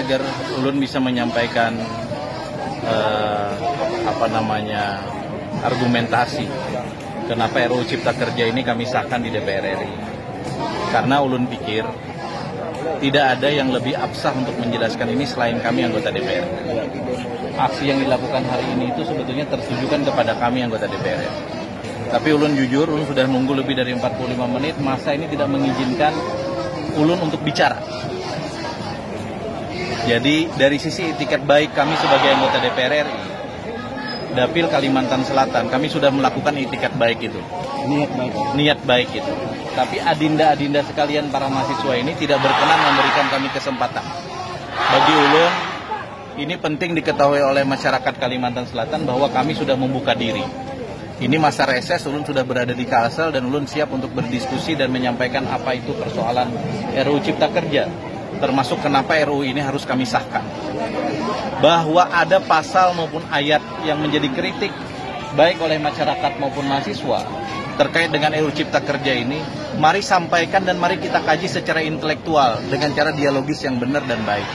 agar ulun bisa menyampaikan argumentasi kenapa RUU Cipta Kerja ini kami sahkan di DPR RI. Karena ulun pikir tidak ada yang lebih absah untuk menjelaskan ini selain kami anggota DPR. Aksi yang dilakukan hari ini itu sebetulnya tertujukan kepada kami anggota DPR. Tapi ulun jujur, ulun sudah nunggu lebih dari 45 menit, masa ini tidak mengizinkan ulun untuk bicara. Jadi dari sisi etiket baik kami sebagai anggota DPR RI, Dapil Kalimantan Selatan, kami sudah melakukan etiket baik itu. Niat baik itu. Tapi adinda-adinda sekalian para mahasiswa ini tidak berkenan memberikan kami kesempatan. Bagi ulun, ini penting diketahui oleh masyarakat Kalimantan Selatan bahwa kami sudah membuka diri. Ini masa reses, ulun sudah berada di Kalsel dan ulun siap untuk berdiskusi dan menyampaikan apa itu persoalan RUU Cipta Kerja. Termasuk kenapa RUU ini harus kami sahkan. Bahwa ada pasal maupun ayat yang menjadi kritik baik oleh masyarakat maupun mahasiswa terkait dengan RUU Cipta Kerja ini, mari sampaikan dan mari kita kaji secara intelektual dengan cara dialogis yang benar dan baik.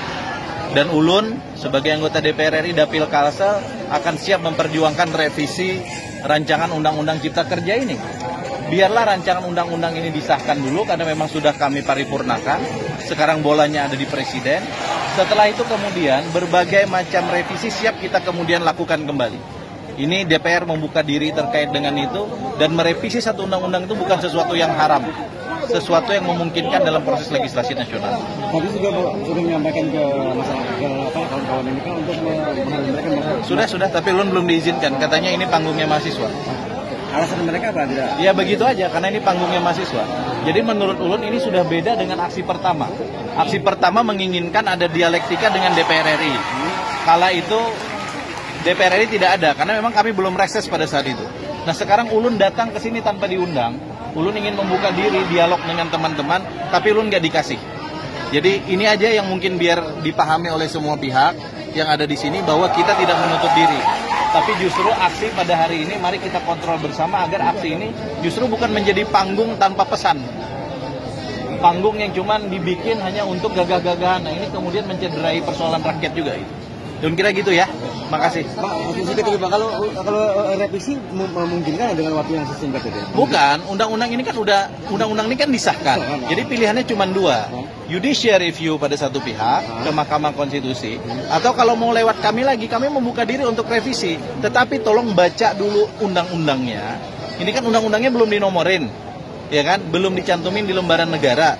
Dan ulun sebagai anggota DPR RI Dapil Kalsel akan siap memperjuangkan revisi rancangan Undang-Undang Cipta Kerja ini. Biarlah rancangan undang-undang ini disahkan dulu karena memang sudah kami paripurnakan. Sekarang bolanya ada di Presiden. Setelah itu kemudian berbagai macam revisi siap kita kemudian lakukan kembali. Ini DPR membuka diri terkait dengan itu dan merevisi satu undang-undang itu bukan sesuatu yang haram. Sesuatu yang memungkinkan dalam proses legislasi nasional. Tadi sudah menyampaikan ke masyarakat, ke kawan-kawan ini kan untuk mereka. Sudah, tapi belum diizinkan. Katanya ini panggungnya mahasiswa. Alasan mereka apa? Tidak? Ya begitu aja, karena ini panggungnya mahasiswa. Jadi menurut ulun ini sudah beda dengan aksi pertama. Aksi pertama menginginkan ada dialektika dengan DPR RI. Kala itu DPR RI tidak ada, karena memang kami belum reses pada saat itu. Nah sekarang ulun datang ke sini tanpa diundang. Ulun ingin membuka diri, dialog dengan teman-teman, tapi ulun nggak dikasih. Jadi ini aja yang mungkin biar dipahami oleh semua pihak yang ada di sini bahwa kita tidak menutup diri. Tapi justru aksi pada hari ini mari kita kontrol bersama agar aksi ini justru bukan menjadi panggung tanpa pesan. Panggung yang cuman dibikin hanya untuk gagah-gagahan. Nah ini kemudian mencederai persoalan rakyat juga itu. Dan kira gitu ya. Makasih. Pak, kalau revisi memungkinkan dengan waktu yang sesingkat itu? Bukan, undang-undang ini kan undang-undang ini kan disahkan. Jadi pilihannya cuma dua. Judicial review pada satu pihak ke Mahkamah Konstitusi, atau kalau mau lewat kami lagi, kami membuka diri untuk revisi. Tetapi tolong baca dulu undang-undangnya. Ini kan undang-undangnya belum dinomorin, ya kan? Belum dicantumin di lembaran negara.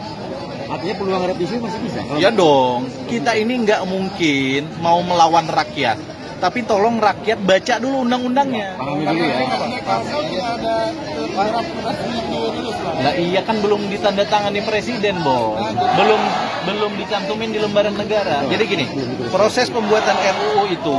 Artinya peluang revisi masih bisa? Ya dong, kita ini nggak mungkin mau melawan rakyat. Tapi tolong rakyat baca dulu undang-undangnya. Pahami dulu ya. Nah iya kan belum ditandatangani presiden, Bos. Belum dicantumin di lembaran negara. Jadi gini, proses pembuatan RUU itu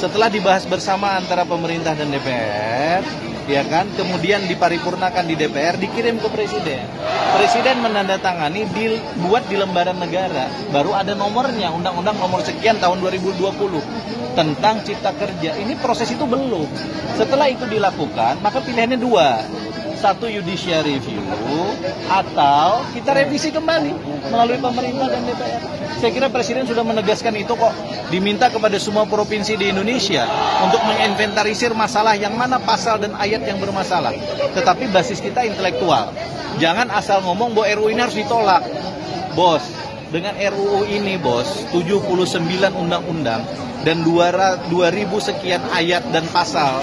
setelah dibahas bersama antara pemerintah dan DPR, ya kan, kemudian diparipurnakan di DPR, dikirim ke presiden. Presiden menandatangani, dibuat di lembaran negara, baru ada nomornya, undang-undang nomor sekian tahun 2020 tentang Cipta Kerja. Ini proses itu belum. Setelah itu dilakukan, maka pilihannya dua. Satu judicial review, atau kita revisi kembali melalui pemerintah dan DPR. Saya kira Presiden sudah menegaskan itu kok. Diminta kepada semua provinsi di Indonesia untuk menginventarisir masalah yang mana pasal dan ayat yang bermasalah. Tetapi basis kita intelektual. Jangan asal ngomong bahwa RUU ini harus ditolak. Bos, dengan RUU ini, Bos, 79 undang-undang dan 2.000 sekian ayat dan pasal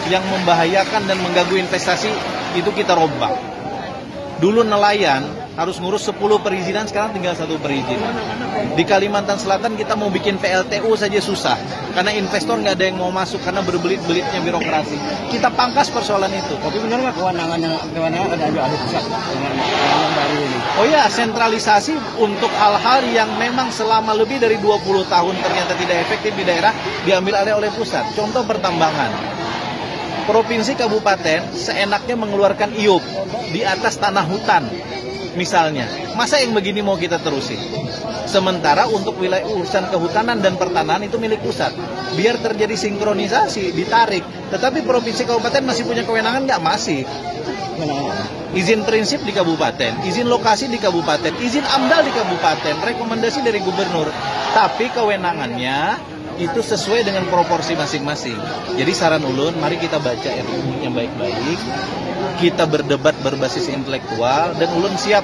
yang membahayakan dan mengganggu investasi, itu kita rombak. Dulu nelayan harus ngurus 10 perizinan, sekarang tinggal 1 perizinan. Di Kalimantan Selatan kita mau bikin PLTU saja susah, karena investor nggak ada yang mau masuk karena berbelit-belitnya birokrasi. Kita pangkas persoalan itu. Tapi benar nggak kewenangan ada pusat yang baru ini? Oh ya, sentralisasi untuk hal-hal yang memang selama lebih dari 20 tahun ternyata tidak efektif di daerah diambil alih oleh pusat. Contoh pertambangan. Provinsi kabupaten seenaknya mengeluarkan IUP di atas tanah hutan misalnya. Masa yang begini mau kita terusin? Sementara untuk wilayah urusan kehutanan dan pertanahan itu milik pusat. Biar terjadi sinkronisasi, ditarik. Tetapi provinsi kabupaten masih punya kewenangan nggak? Masih. Izin prinsip di kabupaten, izin lokasi di kabupaten, izin AMDAL di kabupaten, rekomendasi dari gubernur. Tapi kewenangannya itu sesuai dengan proporsi masing-masing. Jadi saran ulun, mari kita baca RUU yang baik-baik, kita berdebat berbasis intelektual, dan ulun siap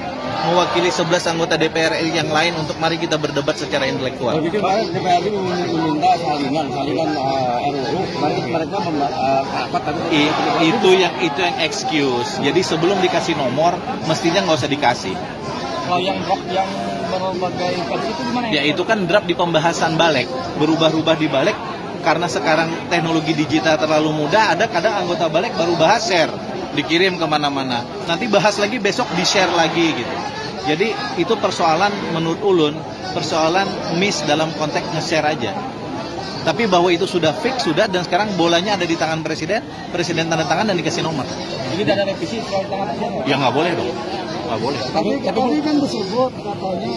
mewakili 11 anggota DPR RI yang lain untuk mari kita berdebat secara intelektual. Begitu DPR RI meminta salinan RUU, mereka rapat tapi itu yang excuse. Jadi sebelum dikasih nomor, mestinya nggak usah dikasih. Kalau yang draft yang berbagai versi itu gimana? Ya itu kan draft di pembahasan balik, berubah-ubah di balik karena sekarang teknologi digital terlalu mudah. Ada kadang anggota balik baru bahas share, dikirim kemana-mana. Nanti bahas lagi besok di share lagi gitu. Jadi itu persoalan menurut ulun, persoalan miss dalam konteks nge-share aja. Tapi bahwa itu sudah fix sudah dan sekarang bolanya ada di tangan presiden tanda tangan dan dikasih nomor. Jadi tidak ada revisi soal tangan aja? Ya nggak boleh dong, nggak boleh. Tapi kan disebut katanya